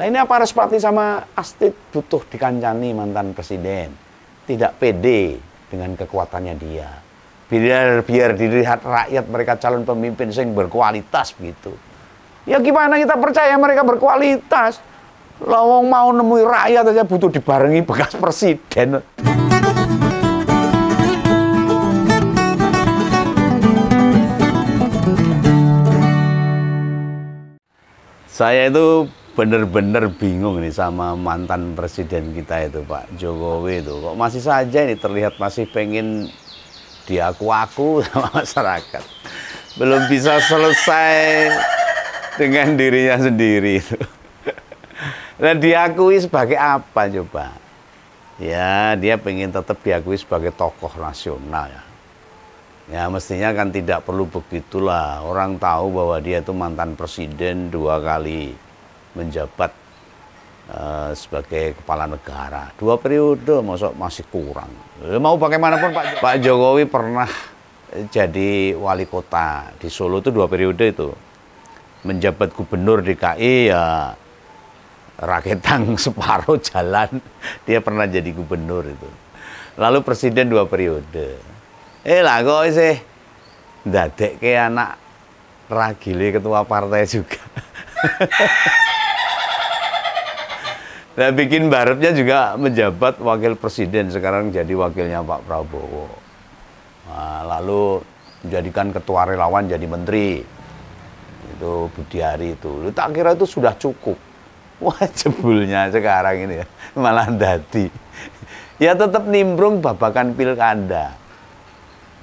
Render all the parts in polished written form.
Nah ini apa Respati sama Astrid butuh dikancani mantan presiden. Tidak pede dengan kekuatannya dia. Biar dilihat rakyat mereka calon pemimpin yang berkualitas begitu. Ya gimana kita percaya mereka berkualitas? Lawang mau nemui rakyat aja butuh dibarengi bekas presiden. Saya itu benar-benar bingung nih sama mantan presiden kita itu Pak Jokowi itu. Kok masih saja ini terlihat masih pengen diaku-aku sama masyarakat. Belum bisa selesai dengan dirinya sendiri itu. Dan diakui sebagai apa coba? Ya dia pengen tetap diakui sebagai tokoh nasional ya. Ya mestinya kan tidak perlu begitulah. Orang tahu bahwa dia itu mantan presiden 2 kali menjabat sebagai kepala negara. 2 periode masih kurang. Mau bagaimanapun Pak Jokowi pernah jadi wali kota di Solo itu 2 periode itu. Menjabat gubernur DKI ya raketang separuh jalan dia pernah jadi gubernur itu. Lalu presiden 2 periode. Lah kok sih ndadek ke anak ragile ketua partai juga. Nah bikin baratnya juga menjabat wakil presiden, sekarang jadi wakilnya Pak Prabowo. Nah, lalu menjadikan ketua relawan jadi menteri. Itu Budiari itu. Tak kira itu sudah cukup. Wah jebulnya sekarang ini ya, malah dadi. Ya tetap nimbrung babakan pilkada.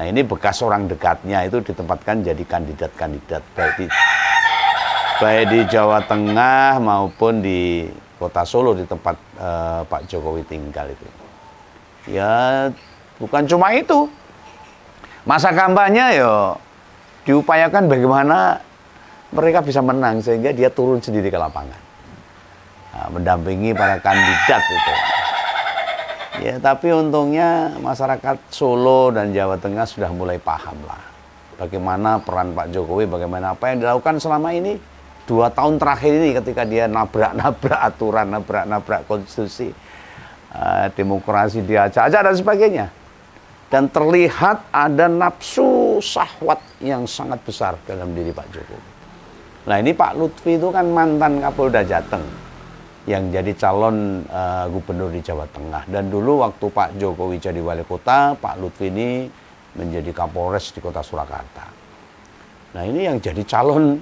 Nah ini bekas orang dekatnya itu ditempatkan jadi kandidat-kandidat baik di Jawa Tengah maupun di Kota Solo di tempat Pak Jokowi tinggal itu. Ya bukan cuma itu. Masa kampanye ya diupayakan bagaimana mereka bisa menang sehingga dia turun sendiri ke lapangan. Nah, mendampingi para kandidat itu. Ya, tapi untungnya masyarakat Solo dan Jawa Tengah sudah mulai paham lah. Bagaimana peran Pak Jokowi, bagaimana apa yang dilakukan selama ini. 2 tahun terakhir ini ketika dia nabrak-nabrak aturan, nabrak-nabrak konstitusi. Demokrasi diacak-acak dan sebagainya. Dan terlihat ada nafsu syahwat yang sangat besar dalam diri Pak Jokowi. Nah ini Pak Lutfi itu kan mantan Kapolda Jateng yang jadi calon gubernur di Jawa Tengah. Dan dulu waktu Pak Jokowi jadi wali kota, Pak Lutfi ini menjadi Kapolres di kota Surakarta. Nah ini yang jadi calon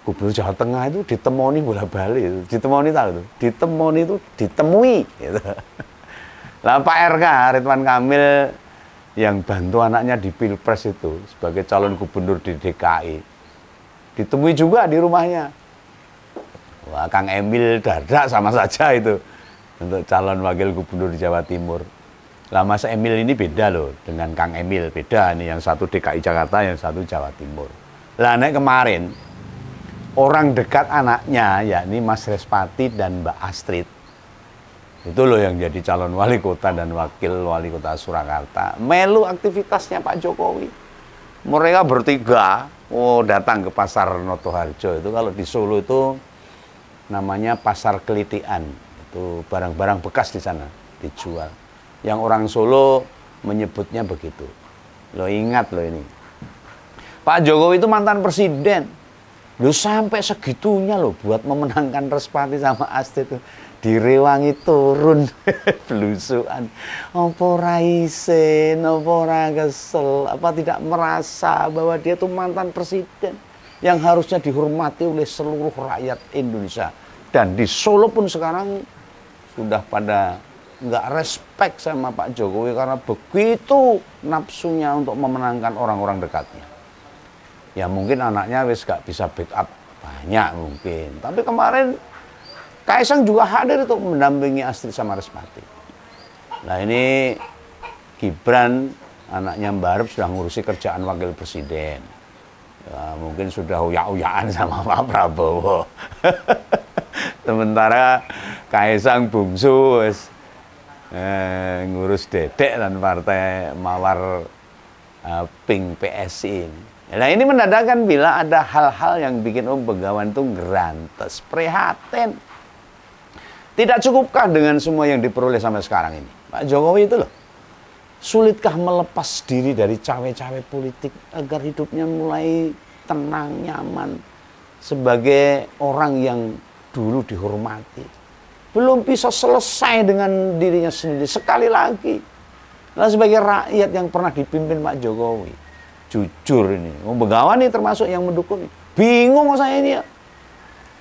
gubernur Jawa Tengah itu ditemoni bola-balik. Ditemoni tahu itu? Ditemoni itu ditemui. Gitu. Lah Pak RK, Ridwan Kamil yang bantu anaknya di Pilpres itu sebagai calon gubernur di DKI. Ditemui juga di rumahnya. Wah, Kang Emil Dardak sama saja itu untuk calon wakil gubernur di Jawa Timur. Lah Mas Emil ini beda loh dengan Kang Emil, beda nih, yang satu DKI Jakarta, yang satu Jawa Timur. Lah nek kemarin orang dekat anaknya yakni Mas Respati dan Mbak Astrid itu loh yang jadi calon wali kota dan wakil wali kota Surakarta, melu aktivitasnya Pak Jokowi. Mereka bertiga datang ke pasar Notoharjo itu, kalau di Solo itu namanya pasar Kelitian, itu barang-barang bekas di sana dijual. Yang orang Solo menyebutnya begitu. Lo ingat lo ini. Pak Jokowi itu mantan presiden. Lo sampai segitunya lo buat memenangkan Respati sama Astrid itu. Direwangi turun belusuan. Apa ora isin, apa ora kesel, apa tidak merasa bahwa dia itu mantan presiden yang harusnya dihormati oleh seluruh rakyat Indonesia. Dan di Solo pun sekarang sudah pada nggak respect sama Pak Jokowi karena begitu nafsunya untuk memenangkan orang-orang dekatnya. Ya mungkin anaknya wis gak bisa backup banyak mungkin. Tapi kemarin Kaisang juga hadir untuk mendampingi Astrid sama Respati. Nah ini Gibran, anaknya Mbak Arep sudah ngurusi kerjaan wakil presiden. Ya, mungkin sudah uyak-uyakan sama Pak Prabowo. Sementara Kaisang bungsu ngurus Dedek dan partai Mawar Pink PSI. Nah ini menandakan bila ada hal-hal yang bikin Om Begawan itu ngerantes, prihatin. Tidak cukupkah dengan semua yang diperoleh sampai sekarang ini? Pak Jokowi itu loh, sulitkah melepas diri dari cawe-cawe politik agar hidupnya mulai tenang, nyaman, sebagai orang yang dulu dihormati? Belum bisa selesai dengan dirinya sendiri. Sekali lagi, nah, sebagai rakyat yang pernah dipimpin Pak Jokowi, jujur ini, Begawan ini termasuk yang mendukung. Bingung saya ini ya.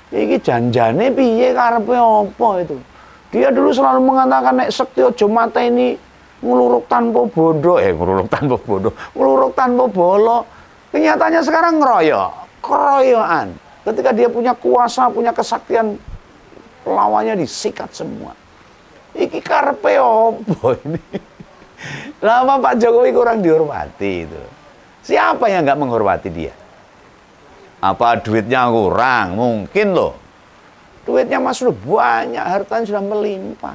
Iki janjane piye karepe apa itu? Dia dulu selalu mengatakan nek sekti aja mateni ngluruk tanpa bodoh, ngluruk tanpa bolo. Kenyataannya sekarang ngeroyok, keroyokan. Ketika dia punya kuasa, punya kesaktian, lawannya disikat semua. Iki karepe apa ini? Lama Pak Jokowi kurang dihormati itu. Siapa yang nggak menghormati dia? Apa duitnya kurang? Mungkin loh. Duitnya mas sudah banyak, hartanya sudah melimpah.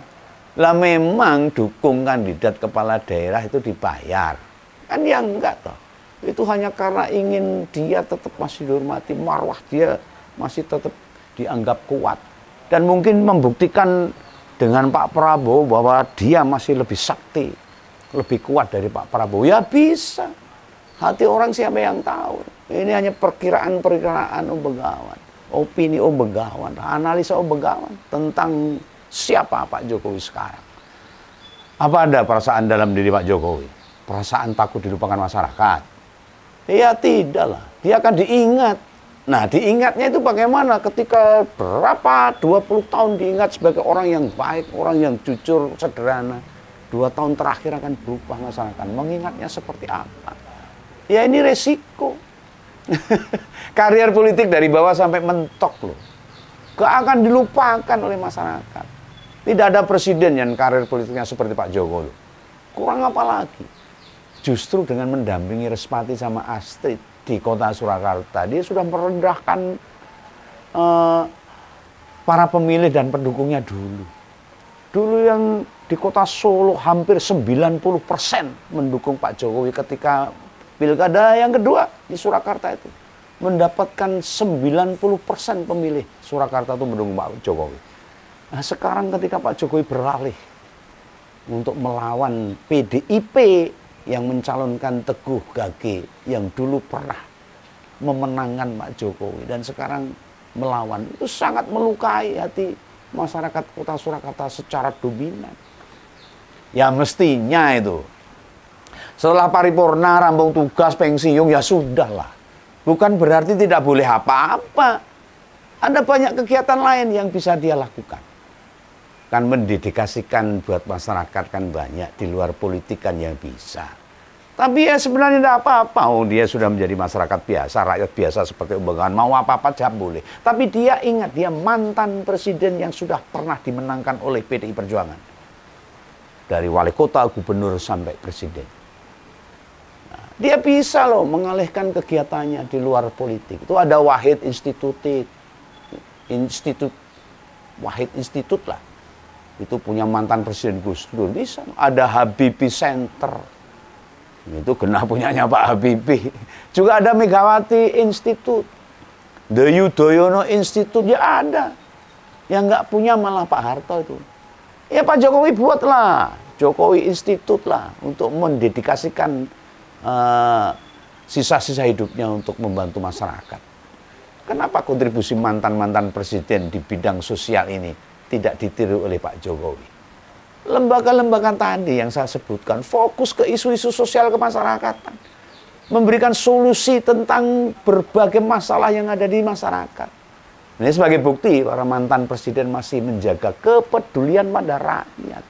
Lah memang dukung kandidat kepala daerah itu dibayar. Kan ya enggak toh. Itu hanya karena ingin dia tetap masih dihormati, marwah dia masih tetap dianggap kuat. Dan mungkin membuktikan dengan Pak Prabowo bahwa dia masih lebih sakti, lebih kuat dari Pak Prabowo. Ya bisa. Hati orang siapa yang tahu. Ini hanya perkiraan-perkiraan Begawan, opini Begawan, analisa Begawan tentang siapa Pak Jokowi sekarang. Apa ada perasaan dalam diri Pak Jokowi? Perasaan takut dilupakan masyarakat? Ya tidaklah. Dia akan diingat. Nah, diingatnya itu bagaimana ketika berapa 20 tahun diingat sebagai orang yang baik, orang yang jujur, sederhana. 2 tahun terakhir akan berubah masyarakat. Mengingatnya seperti apa? Ya ini resiko. Karier politik dari bawah sampai mentok loh. Gak akan dilupakan oleh masyarakat. Tidak ada presiden yang karier politiknya seperti Pak Jokowi. Kurang apa lagi? Justru dengan mendampingi Respati sama Astrid di kota Surakarta, dia sudah merendahkan para pemilih dan pendukungnya dulu. Dulu yang di kota Solo hampir 90% mendukung Pak Jokowi ketika pilkada yang kedua di Surakarta itu. Mendapatkan 90% pemilih Surakarta itu mendukung Pak Jokowi. Nah sekarang ketika Pak Jokowi beralih untuk melawan PDIP yang mencalonkan Teguh Gage yang dulu pernah memenangkan Pak Jokowi dan sekarang melawan, itu sangat melukai hati masyarakat kota Surakarta secara dominan. Ya mestinya itu setelah paripurna, rampung tugas, pensiun, ya sudahlah. Bukan berarti tidak boleh apa-apa. Ada banyak kegiatan lain yang bisa dia lakukan. Kan mendedikasikan buat masyarakat kan banyak. Di luar politik kan yang bisa. Tapi ya sebenarnya tidak apa-apa. Oh, dia sudah menjadi masyarakat biasa, rakyat biasa seperti Begawan. Mau apa-apa aja boleh. Tapi dia ingat, dia mantan presiden yang sudah pernah dimenangkan oleh PDI Perjuangan. Dari wali kota, gubernur, sampai presiden. Dia bisa loh mengalihkan kegiatannya di luar politik. Itu ada Wahid Institut Wahid Institut lah. Itu punya mantan Presiden Gus Dur. Bisa. Ada Habibie Center. Itu kena punyanya Pak Habibie. Juga ada Megawati Institut. The Yudhoyono Institut ya ada. Yang nggak punya malah Pak Harto itu. Ya Pak Jokowi buatlah. Jokowi Institut lah. Untuk mendedikasikan sisa-sisa hidupnya untuk membantu masyarakat. Kenapa kontribusi mantan-mantan presiden di bidang sosial ini tidak ditiru oleh Pak Jokowi? Lembaga-lembaga tadi yang saya sebutkan fokus ke isu-isu sosial kemasyarakatan, memberikan solusi tentang berbagai masalah yang ada di masyarakat. Ini sebagai bukti para mantan presiden masih menjaga kepedulian pada rakyat,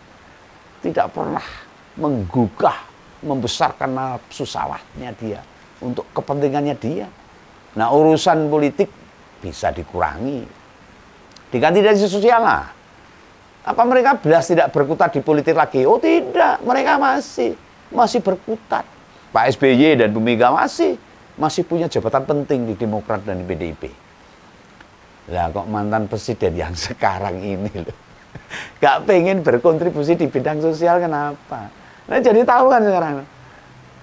tidak pernah menggugah membesarkan nafsu sawahnya dia untuk kepentingannya dia. Nah urusan politik bisa dikurangi, diganti dari sosial lah. Apa mereka belas tidak berkutat di politik lagi? Oh tidak, mereka masih berkutat. Pak SBY dan Bu Mega masih punya jabatan penting di Demokrat dan di PDIP. Lah kok mantan presiden yang sekarang ini loh gak pengen berkontribusi di bidang sosial, kenapa? Nah jadi tahu kan sekarang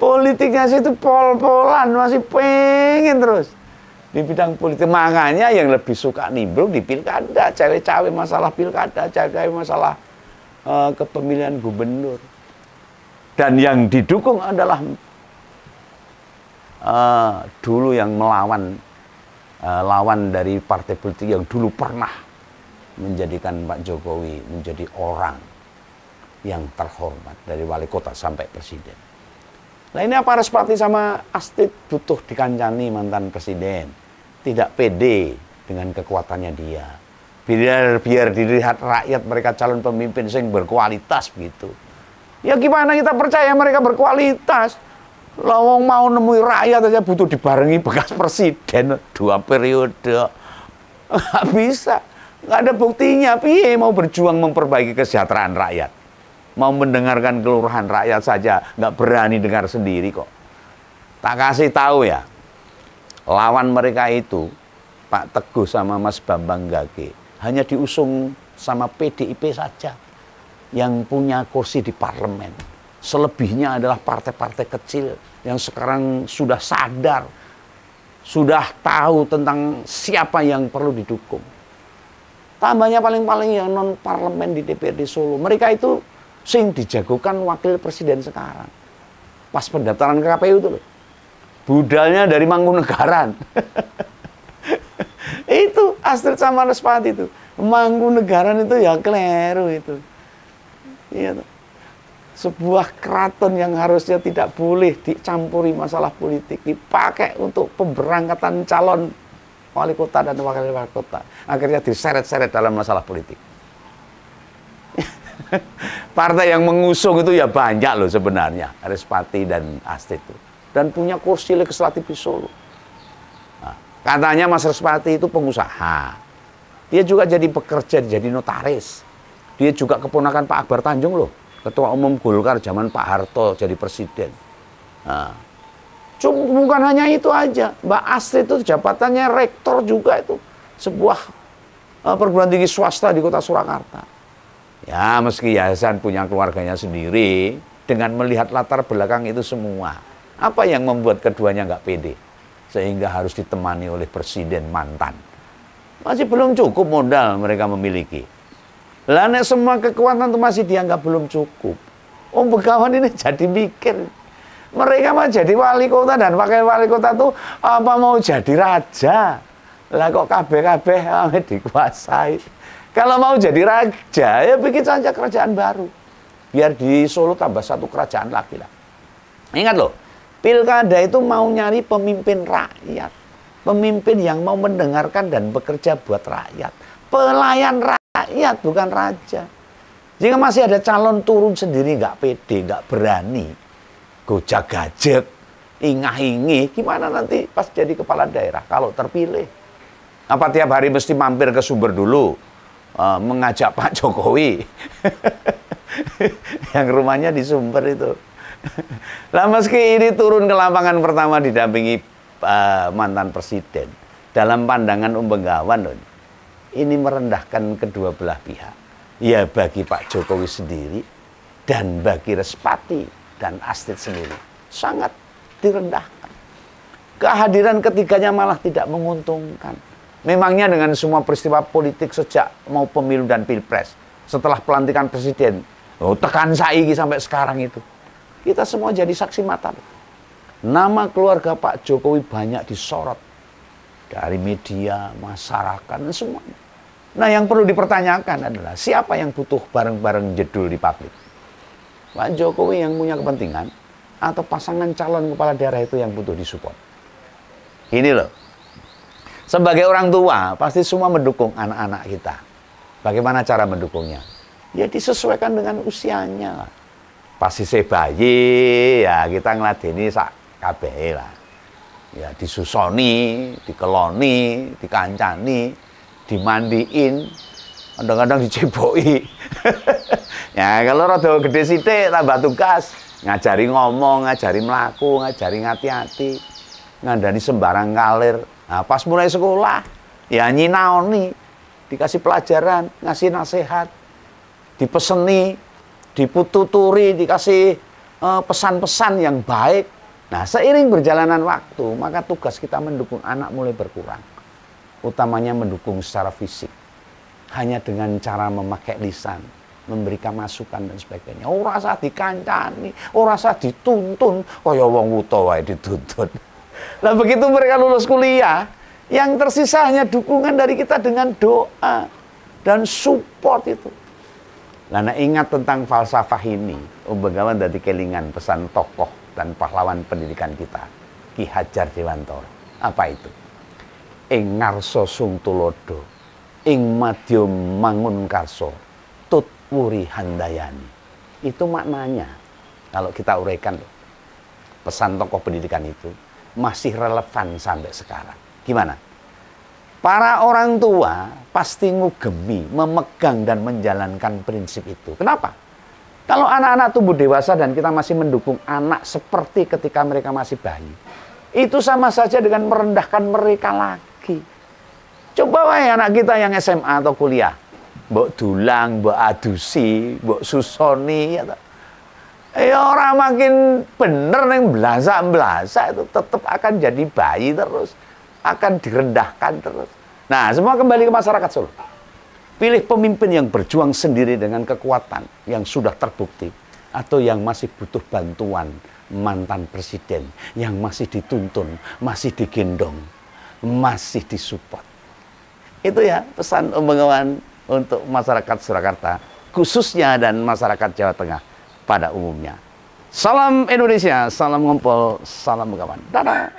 politiknya itu pol-polan, masih pengen terus di bidang politik. Makanya yang lebih suka nimbrung di pilkada, cawe-cawe masalah pilkada, cawe-cawe masalah kepemilian gubernur. Dan yang didukung adalah dulu yang melawan lawan dari partai politik yang dulu pernah menjadikan Pak Jokowi menjadi orang yang terhormat dari wali kota sampai presiden. Nah ini apa Respati sama Astrid butuh dikancani mantan presiden, tidak pede dengan kekuatannya dia. Biar dilihat rakyat mereka calon pemimpin yang berkualitas begitu. Ya gimana kita percaya mereka berkualitas? Lawang mau nemui rakyat aja butuh dibarengi bekas presiden 2 periode. Nggak bisa, nggak ada buktinya. Piye mau berjuang memperbaiki kesejahteraan rakyat, mau mendengarkan keluhan rakyat saja nggak berani dengar sendiri kok. Tak kasih tahu ya, lawan mereka itu Pak Teguh sama Mas Bambang Gage hanya diusung sama PDIP saja yang punya kursi di parlemen. Selebihnya adalah partai-partai kecil yang sekarang sudah sadar, sudah tahu tentang siapa yang perlu didukung. Tambahnya paling-paling yang non-parlemen di DPRD Solo. Mereka itu sing dijagokan wakil presiden sekarang. Pas pendaftaran ke KPU itu loh. Budalnya dari Mangkunegaran. Itu Astrid sama Respati itu. Mangkunegaran itu ya keliru itu. Iya tuh. Sebuah keraton yang harusnya tidak boleh dicampuri masalah politik dipakai untuk pemberangkatan calon wali kota dan wakil wali kota, akhirnya diseret-seret dalam masalah politik. Partai yang mengusung itu ya banyak loh sebenarnya, Respati dan Astrid itu, dan punya kursi legislatif di Solo. Nah, katanya Mas Respati itu pengusaha, dia juga jadi bekerja, jadi notaris, dia juga keponakan Pak Akbar Tanjung loh, Ketua Umum Golkar zaman Pak Harto jadi presiden. Nah, bukan hanya itu aja, Mbak Astrid itu jabatannya rektor juga itu sebuah perguruan tinggi swasta di kota Surakarta. Ya meski yayasan punya keluarganya sendiri, dengan melihat latar belakang itu semua, apa yang membuat keduanya nggak pede sehingga harus ditemani oleh presiden mantan? Masih belum cukup modal mereka memiliki. Lah nek semua kekuatan itu masih dianggap belum cukup. Om Begawan ini jadi mikir. Mereka mah jadi wali kota dan wakil wali kota tuh apa mau jadi raja. Lah kok kabeh-kabeh dikuasai. Kalau mau jadi raja ya bikin saja kerajaan baru. Biar di Solo tambah satu kerajaan lagi lah. Ingat loh, pilkada itu mau nyari pemimpin rakyat. Pemimpin yang mau mendengarkan dan bekerja buat rakyat. Pelayan rakyat, bukan raja. Jika masih ada calon turun sendiri, nggak pede, nggak berani, gojek-gajek, ingah-ingih, gimana nanti pas jadi kepala daerah kalau terpilih? Apa tiap hari mesti mampir ke Sumber dulu, mengajak Pak Jokowi, yang rumahnya di Sumber itu. Lah meski ini turun ke lapangan pertama didampingi mantan presiden, dalam pandangan Om Begawan loh, ini merendahkan kedua belah pihak. Ya bagi Pak Jokowi sendiri dan bagi Respati dan Astrid sendiri sangat direndahkan. Kehadiran ketiganya malah tidak menguntungkan. Memangnya dengan semua peristiwa politik sejak mau pemilu dan pilpres, setelah pelantikan presiden, tekan saiki sampai sekarang itu, kita semua jadi saksi mata. Nama keluarga Pak Jokowi banyak disorot dari media, masyarakat, dan semuanya. Nah yang perlu dipertanyakan adalah siapa yang butuh bareng-bareng jedul di publik? Pak Jokowi yang punya kepentingan atau pasangan calon kepala daerah itu yang butuh disupport? Ini loh, sebagai orang tua pasti semua mendukung anak-anak kita. Bagaimana cara mendukungnya? Ya disesuaikan dengan usianya. Pasti saya bayi, ya kita ngeladeni sak kabeh lah. Ya disusoni, dikeloni, dikancani, dimandiin, kadang-kadang diceboki. Ya kalau rada gede sithik tambah tugas, ngajari ngomong, ngajari melaku, ngajari ngati-hati, ngandani sembarang kalir. Nah, pas mulai sekolah, ya nyinaoni, dikasih pelajaran, ngasih nasihat, dipeseni, dipututuri, dikasih pesan-pesan yang baik. Nah, seiring berjalanan waktu, maka tugas kita mendukung anak mulai berkurang. Utamanya mendukung secara fisik. Hanya dengan cara memakai lisan, memberikan masukan dan sebagainya. Ora usah dikancani, ora usah dituntun, kaya wong wuta wae dituntun. Nah, begitu mereka lulus kuliah, yang tersisa hanya dukungan dari kita dengan doa dan support itu. Nah, ingat tentang falsafah ini, Begawan dadi kelingan pesan tokoh dan pahlawan pendidikan kita, Ki Hajar Dewantara. Apa itu? Ing ngarsa sung tulodo, ing madya mangun karso, tut wuri handayani. Itu maknanya. Kalau kita uraikan, pesan tokoh pendidikan itu masih relevan sampai sekarang. Gimana? Para orang tua pasti ngugemi, memegang dan menjalankan prinsip itu. Kenapa? Kalau anak-anak tumbuh dewasa dan kita masih mendukung anak seperti ketika mereka masih bayi, itu sama saja dengan merendahkan mereka lagi. Coba wae anak kita yang SMA atau kuliah, mbok dulang, mbok adusi, mbok susoni, ya orang makin bener neng belasa itu tetap akan jadi bayi terus, akan direndahkan terus. Nah, semua kembali ke masyarakat Solo. Pilih pemimpin yang berjuang sendiri dengan kekuatan yang sudah terbukti, atau yang masih butuh bantuan mantan presiden, yang masih dituntun, masih digendong, masih disupport. Itu ya pesan Om Bengawan untuk masyarakat Surakarta, khususnya dan masyarakat Jawa Tengah pada umumnya. Salam Indonesia, salam ngumpul, salam Bengawan. Dadah.